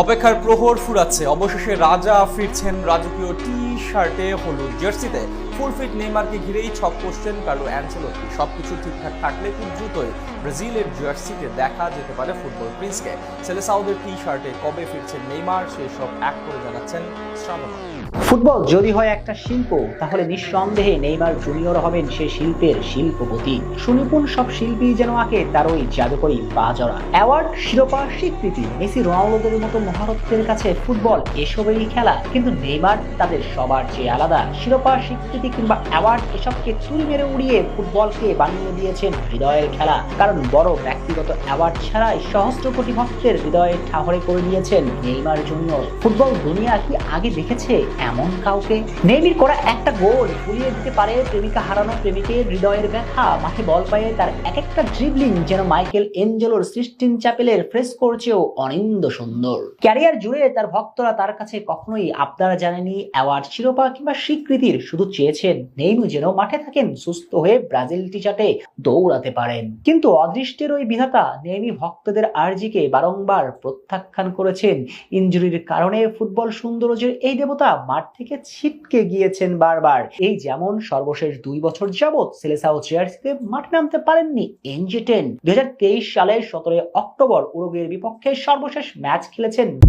অপেক্ষার প্রহর ফুরাচ্ছে, অবশেষে রাজা ফিরছেন রাজকীয় টি শার্টে হলুদ জার্সিতে। ফুল ফিট নেইমারকে ঘিরেই ছক কষছেন কার্লো অ্যানচেলোত্তি। সবকিছু ঠিকঠাক থাকলে খুব দ্রুতই ব্রাজিলের জার্সিতে দেখা যেতে পারে ফুটবল প্রিন্সকে। সেলেসাওদের টি শার্টে কবে ফিরছেন নেইমার, সেসব এক করে জানাচ্ছেন শ্রাবণ। ফুটবল যদি হয় একটা শিল্প, তাহলে নিঃসন্দেহে নেইমার জুনিয়র হবেন সে শিল্পের শিল্পপতি। সুনিপুণ সব শিল্পী যেন আঁকে তার ওই জাদুকরী বাজরা। অ্যাওয়ার্ড, শিরোপা, স্বীকৃতি, মেসি, রোনাল্ডোদের মতো মহারথীদের কাছে ফুটবল এসবেরই খেলা। কিন্তু নেইমার তাদের সবার চেয়ে আলাদা। শিরোপা, স্বীকৃতি কিংবা অ্যাওয়ার্ড এসবকে তুলি মেরে উড়িয়ে ফুটবলকে বানিয়ে দিয়েছেন হৃদয়ের খেলা। কারণ বড় ব্যক্তিগত অ্যাওয়ার্ড ছাড়াই সহস্র কোটি ভক্তের হৃদয়ে ঠাহরে করে নিয়েছেন নেইমার জুনিয়র। ফুটবল দুনিয়া কি আগে দেখেছে এমন কাউকে? নেইমার করা একটা গোল ভুলিয়ে দিতে পারে প্রেমিকা হারানো প্রেমিকের হৃদয়ের ব্যথা। মাঠে বল পায়ে তার এক একটা ড্রিবলিং যেন মাইকেল এঞ্জেলোর সিস্টিন চ্যাপেলের ফ্রেস্কোর চেয়েও অনিন্দ্য সুন্দর। ক্যারিয়ার জুড়ে তার ভক্তরা তার কাছে কখনোই আপনারা জানেনি অ্যাওয়ার্ড, শিরোপা কিংবা স্বীকৃতির, শুধু চেয়েছেন নেইমার যেন মাঠে থাকেন, সুস্থ হয়ে ব্রাজিল টি-শার্টে দৌড়াতে পারেন। কিন্তু অদৃষ্টের ওই বিধাতা নেইমার ভক্তদের আর্জিকে বারংবার প্রত্যাখ্যান করেছেন। ইনজুরির কারণে ফুটবল সৌন্দর্যের এই দেবতা মাঠ থেকে ছিটকে গিয়েছেন বারবার। এই যেমন সর্বশেষ 2 বছর যাবৎ সেলেসাও জার্সিতে মাঠে নামতে পারেননি এনজেটেন। 2023 সালের 17 অক্টোবর উরুগুয়ের বিপক্ষে সর্বশেষ ম্যাচ খেলেছেন